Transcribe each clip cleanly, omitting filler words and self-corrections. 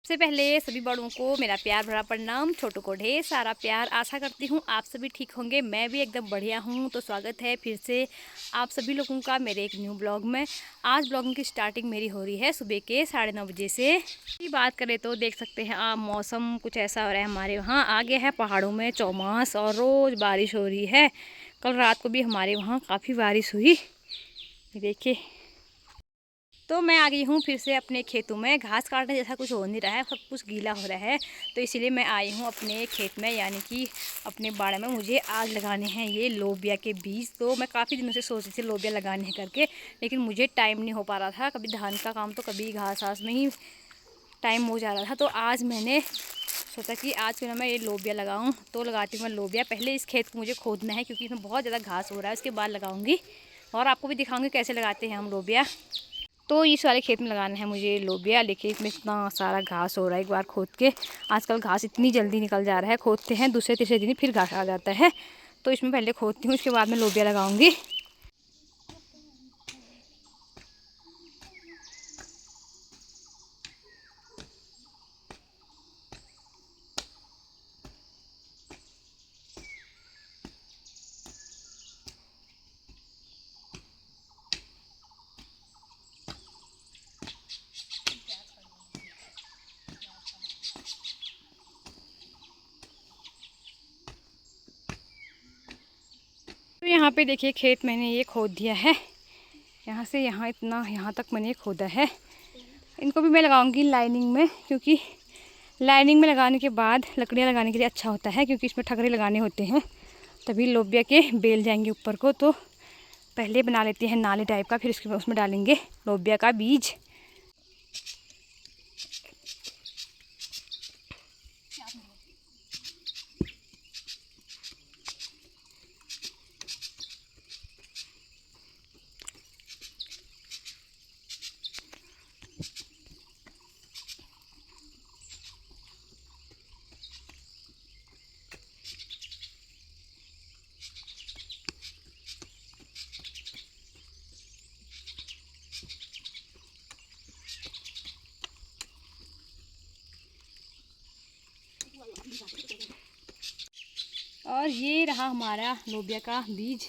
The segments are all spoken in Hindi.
सबसे पहले सभी बड़ों को मेरा प्यार भरा प्रणाम, छोटों को ढेर सारा प्यार। आशा करती हूँ आप सभी ठीक होंगे, मैं भी एकदम बढ़िया हूँ। तो स्वागत है फिर से आप सभी लोगों का मेरे एक न्यू ब्लॉग में। आज ब्लॉगिंग की स्टार्टिंग मेरी हो रही है सुबह के 9:30 बजे से। बात करें तो देख सकते हैं आप, मौसम कुछ ऐसा हो रहा है हमारे वहाँ। आगे है पहाड़ों में चौमास और रोज़ बारिश हो रही है। कल रात को भी हमारे वहाँ काफ़ी बारिश हुई, देखिए। तो मैं आ गई हूँ फिर से अपने खेतों में। घास काटने जैसा कुछ हो नहीं रहा है, सब कुछ गीला हो रहा है, तो इसीलिए मैं आई हूँ अपने खेत में, यानी कि अपने बाड़े में। मुझे आज लगाने हैं ये लोबिया के बीज। तो मैं काफ़ी दिनों से सोच रही थी लोबिया लगाने हैं करके, लेकिन मुझे टाइम नहीं हो पा रहा था। कभी धान का काम तो कभी घास घास में ही टाइम हो जा रहा था। तो आज मैंने सोचा कि आज क्यों ना मैं ये लोबिया लगाऊँ। तो लगाती हूँ मैं लोबिया। पहले इस खेत को मुझे खोदना है क्योंकि इसमें बहुत ज़्यादा घास हो रहा है, उसके बाद लगाऊंगी और आपको भी दिखाऊंगी कैसे लगाते हैं हम लोबिया। तो इस वाले खेत में लगाना है मुझे लोबिया, लेकिन इसमें इतना सारा घास हो रहा है। एक बार खोद के, आजकल घास इतनी जल्दी निकल जा रहा है, खोदते हैं दूसरे तीसरे दिन फिर घास आ जाता है। तो इसमें पहले खोदती हूँ, उसके बाद में लोबिया लगाऊंगी। तो यहाँ पे देखिए खेत मैंने ये खोद दिया है, यहाँ से यहाँ इतना यहाँ तक मैंने खोदा है। इनको भी मैं लगाऊंगी लाइनिंग में, क्योंकि लाइनिंग में लगाने के बाद लकड़ियाँ लगाने के लिए अच्छा होता है, क्योंकि इसमें ठगरे लगाने होते हैं, तभी लोबिया के बेल जाएंगे ऊपर को। तो पहले बना लेते हैं नाली टाइप का, फिर उसके उसमें डालेंगे लोबिया का बीज। और ये रहा हमारा लोबिया का बीज।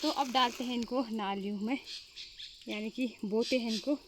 तो अब डालते हैं इनको नालियों में, यानी कि बोते हैं इनको।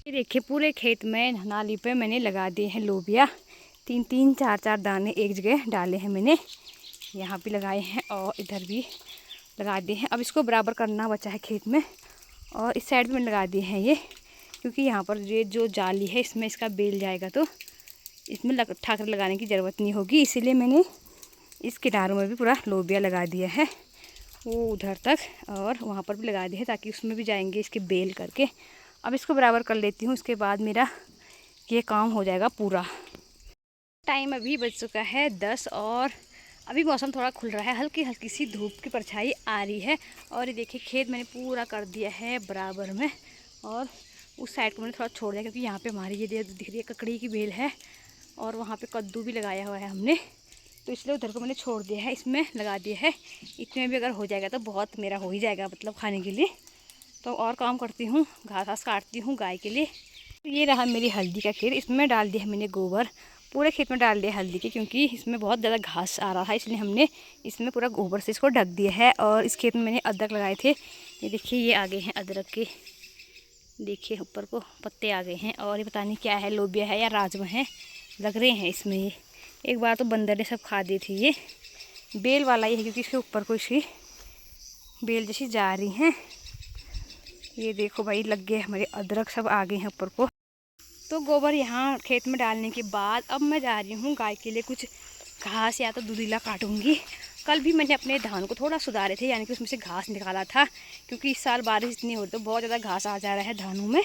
ये देखिए पूरे खेत में नाली पे मैंने लगा दिए हैं लोबिया। 3-3 4-4 दाने एक जगह डाले हैं मैंने, यहाँ भी लगाए हैं और इधर भी लगा दिए हैं। अब इसको बराबर करना बचा है खेत में, और इस साइड में लगा दिए हैं ये, क्योंकि यहाँ पर ये जो जाली है इसमें इसका बेल जाएगा, तो इसमें ठाकर लगाने की ज़रूरत नहीं होगी। इसीलिए मैंने इस किनारों में भी पूरा लोबिया लगा दिया है, वो उधर तक, और वहाँ पर भी लगा दिया है, ताकि उसमें भी जाएंगे इसके बेल करके। अब इसको बराबर कर लेती हूँ, उसके बाद मेरा ये काम हो जाएगा पूरा। टाइम अभी बज चुका है 10, और अभी मौसम थोड़ा खुल रहा है, हल्की हल्की सी धूप की परछाई आ रही है। और ये देखिए खेत मैंने पूरा कर दिया है बराबर में, और उस साइड को मैंने थोड़ा छोड़ दिया, क्योंकि यहाँ पे हमारी ये दिख रही है ककड़ी की बेल है, और वहाँ पे कद्दू भी लगाया हुआ है हमने, तो इसलिए उधर को मैंने छोड़ दिया है, इसमें लगा दिया है। इतने भी अगर हो जाएगा तो बहुत मेरा हो ही जाएगा, मतलब खाने के लिए। तो और काम करती हूँ, घास घास काटती हूँ गाय के लिए। ये रहा मेरी हल्दी का खेत, इसमें डाल दिया है मैंने गोबर। पूरे खेत में डाल दिया हल्दी के, क्योंकि इसमें बहुत ज़्यादा घास आ रहा था, इसलिए हमने इसमें पूरा गोबर से इसको ढक दिया है। और इस खेत में मैंने अदरक लगाए थे, ये देखिए ये आगे हैं अदरक के, देखिए ऊपर को पत्ते आ गए हैं। और ये पता नहीं क्या है, लोबिया है या राजमा है, लग रहे हैं इसमें। ये एक बार तो बंदर ने सब खा दी थी। ये बेल वाला ही है, क्योंकि इसके ऊपर को इसकी बेल जैसी जा रही हैं। ये देखो भाई, लग गए हमारे अदरक, सब आ गए हैं ऊपर को। तो गोबर यहाँ खेत में डालने के बाद अब मैं जा रही हूँ गाय के लिए कुछ घास या तो दूधीला काटूंगी। कल भी मैंने अपने धान को थोड़ा सुधारे थे, यानी कि उसमें से घास निकाला था, क्योंकि इस साल बारिश इतनी हो रही तो बहुत ज़्यादा घास आ जा रहा है धानों में।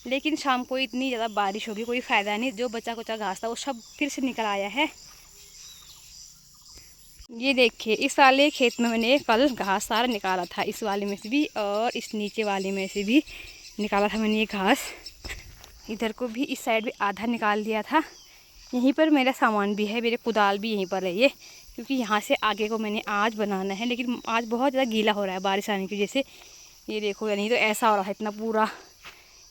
लेकिन शाम को इतनी ज़्यादा बारिश होगी, कोई फ़ायदा नहीं, जो बचा कुचा घास था वो सब फिर से निकल आया है। ये देखिए इस वाले खेत में मैंने कल घास सारा निकाला था, इस वाले में से भी और इस नीचे वाले में से भी निकाला था मैंने ये घास। इधर को भी, इस साइड भी आधा निकाल दिया था। यहीं पर मेरा सामान भी है, मेरे कुदाल भी यहीं पर है ये, क्योंकि यहाँ से आगे को मैंने आज बनाना है। लेकिन आज बहुत ज़्यादा गीला हो रहा है बारिश आने की वजह से। ये देखो, यानी तो ऐसा हो रहा है, इतना पूरा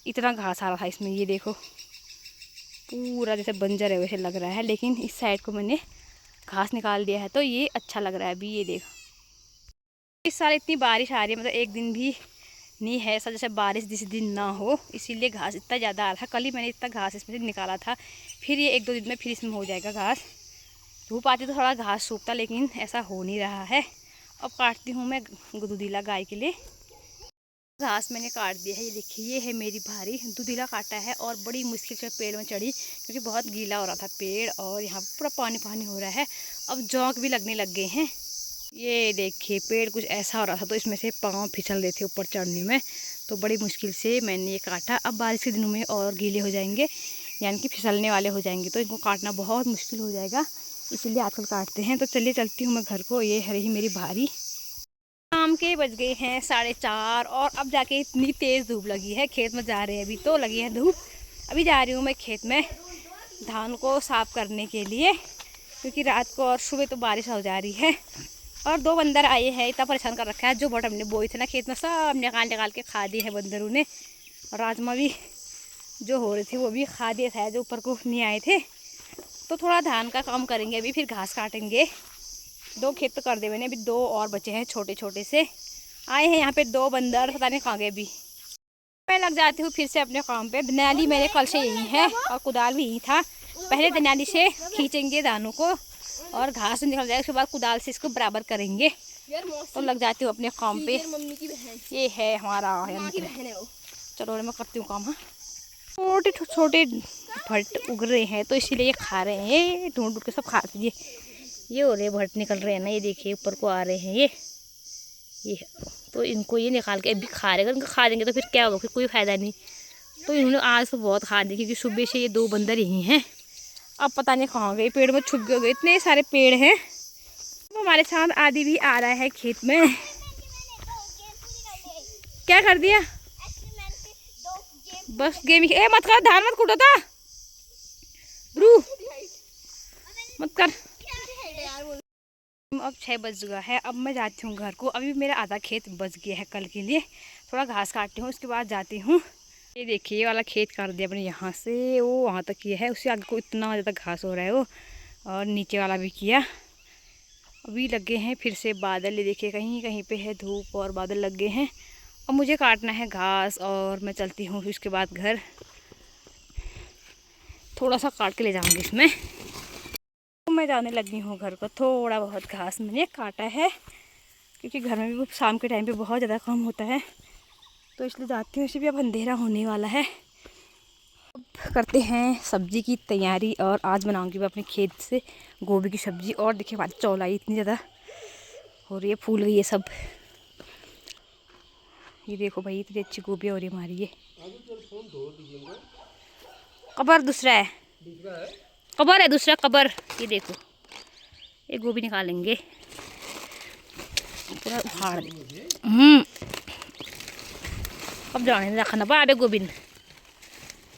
इतना घास आ रहा था इसमें, ये देखो पूरा जैसे बंजर है वैसे लग रहा है। लेकिन इस साइड को मैंने घास निकाल दिया है तो ये अच्छा लग रहा है अभी। ये देखो इस साल इतनी बारिश आ रही है, मतलब एक दिन भी नहीं है ऐसा जैसे बारिश जिस दिन ना हो, इसीलिए घास इतना ज़्यादा आ रहा था। कल ही मैंने इतना घास इसमें से निकाला था, फिर ये 1-2 दिन में फिर इसमें हो जाएगा घास। धूप आती तो थोड़ा घास सूखता, लेकिन ऐसा हो नहीं रहा है। अब काटती हूँ मैं दूधीला गाय के लिए। घास मैंने काट दिया है, ये देखिए ये है मेरी भारी दूधीला काटा है। और बड़ी मुश्किल से पेड़ में चढ़ी, क्योंकि बहुत गीला हो रहा था पेड़ और यहाँ पूरा पानी पानी हो रहा है। अब जौंक भी लगने लग गए हैं। ये देखिए पेड़ कुछ ऐसा हो रहा था, तो इसमें से पाँव फिसल रहे थे ऊपर चढ़ने में, तो बड़ी मुश्किल से मैंने ये काटा। अब बारिश के दिनों में और गीले हो जाएंगे, यानी कि फिसलने वाले हो जाएंगे, तो इनको काटना बहुत मुश्किल हो जाएगा, इसीलिए आजकल काटते हैं। तो चलिए चलती हूँ मैं घर को। ये है रही मेरी भारी। शाम के बज गए हैं 4:30 और अब जाके इतनी तेज़ धूप लगी है। खेत में जा रहे हैं, अभी तो लगी है धूप। अभी जा रही हूँ मैं खेत में धान को साफ़ करने के लिए, क्योंकि रात को और सुबह तो बारिश हो जा रही है। और 2 बंदर आए हैं, इतना परेशान कर रखा है। जो बट हमने बोए थे ना खेत में, सब निकाल निकाल के खा दिए हैं बंदरों ने। राजमा भी जो हो रहे थे वो भी खा दिए थे, जो ऊपर को नहीं आए थे। तो थोड़ा धान का काम करेंगे अभी, फिर घास काटेंगे। 2 खेत तो कर दे मैंने, अभी 2 और बचे हैं छोटे छोटे से। आए हैं यहाँ पे 2 बंदर, पता नहीं कहाँ गए अभी। मैं लग जाती हूँ फिर से अपने काम पे। दनाली मेरे कल से यही है और कुदाल भी यही था। पहले दनाली से खींचेंगे धानों को और घास निकल जाएगा, उसके बाद कुदाल से इसको बराबर करेंगे। तो लग जाती हूँ अपने काम पे। ये है हमारा, चलो मैं करती हूँ काम। हाँ, छोटे छोटे भट्ट उग रहे हैं, तो इसीलिए ये खा रहे हैं, ढूंढ ढूंढ के सब खा दीजिए। ये हो रहे भट्ट निकल रहे हैं ना, ये देखिए ऊपर को आ रहे हैं ये तो इनको ये निकाल के अभी खा रहे हैं। इनको खा देंगे तो फिर क्या होगा, फिर कोई फ़ायदा नहीं। तो इन्होंने आज तो बहुत खा दी, क्योंकि सुबह से ये 2 बंदर यहीं हैं। अब पता नहीं कहाँ गए, पेड़ में छुप गए। इतने सारे पेड़ हैं। वो हमारे साथ आदि भी आ रहा है खेत में। क्या कर दिया? बस गेम ही। मत कर, धान मत कूटो था ब्रू, मत कर। अब 6 बज गया है, अब मैं जाती हूँ घर को। अभी मेरा आधा खेत बच गया है कल के लिए, थोड़ा घास काटती हूँ, उसके बाद जाती हूँ। ये देखिए ये वाला खेत काट दिया अपने, यहाँ से वो वहाँ तक किया है। उससे आगे को इतना ज़्यादा घास हो रहा है वो, और नीचे वाला भी किया। अभी लगे हैं फिर से बादल, ये देखिए कहीं कहीं पे है धूप और बादल लग गए हैं। अब मुझे काटना है घास और मैं चलती हूँ फिर उसके बाद घर। थोड़ा सा काट के ले जाऊँगी इसमें। तो मैं जाने लगी हूँ घर को। थोड़ा बहुत घास मैंने काटा है, क्योंकि घर में भी शाम के टाइम पे बहुत ज़्यादा काम होता है, तो इसलिए जाती हूँ। इसे भी अब अंधेरा होने वाला है। अब करते हैं सब्ज़ी की तैयारी, और आज बनाऊँगी मैं अपने खेत से गोभी की सब्ज़ी। और देखिए हमारी चौलाई इतनी ज़्यादा हो रही है, फूल गई है सब। ये देखो भाई इतनी अच्छी गोभी हो रही है हमारी। ये कबर दूसरा है, कबर है दूसरा कबर। ये देखो ये गोभी निकालेंगे, पूरा उखाड़ दे। अब जाने रखा ना बाबे गोभी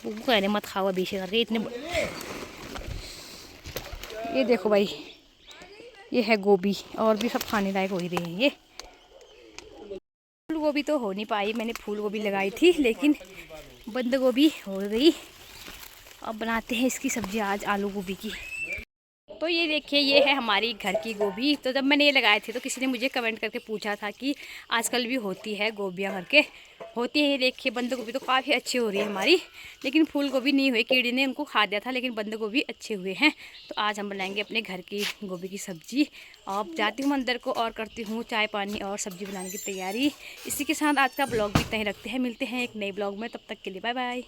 वो कहने मत खाओ अभी से करके इतने। ये देखो भाई ये है गोभी, और भी सब खाने लायक हो ही रहे हैं। ये फूल गोभी तो हो नहीं पाई, मैंने फूल गोभी लगाई थी, लेकिन बंद गोभी हो गई। अब बनाते हैं इसकी सब्ज़ी आज, आलू गोभी की। तो ये देखिए, ये है हमारी घर की गोभी। तो जब मैंने ये लगाए थे तो किसी ने मुझे कमेंट करके पूछा था कि आजकल भी होती है गोभियाँ घर के, होती है। ये देखिए बंद गोभी तो काफ़ी अच्छी हो रही है हमारी, लेकिन फूल गोभी नहीं हुई, कीड़े ने उनको खा दिया था, लेकिन बंद गोभी अच्छे हुए हैं। तो आज हम बनाएंगे अपने घर की गोभी की सब्ज़ी। अब जाती हूँ अंदर को और करती हूँ चाय पानी और सब्ज़ी बनाने की तैयारी। इसी के साथ आज का ब्लॉग भी तय रखते हैं। मिलते हैं एक नए ब्लॉग में, तब तक के लिए बाय बाय।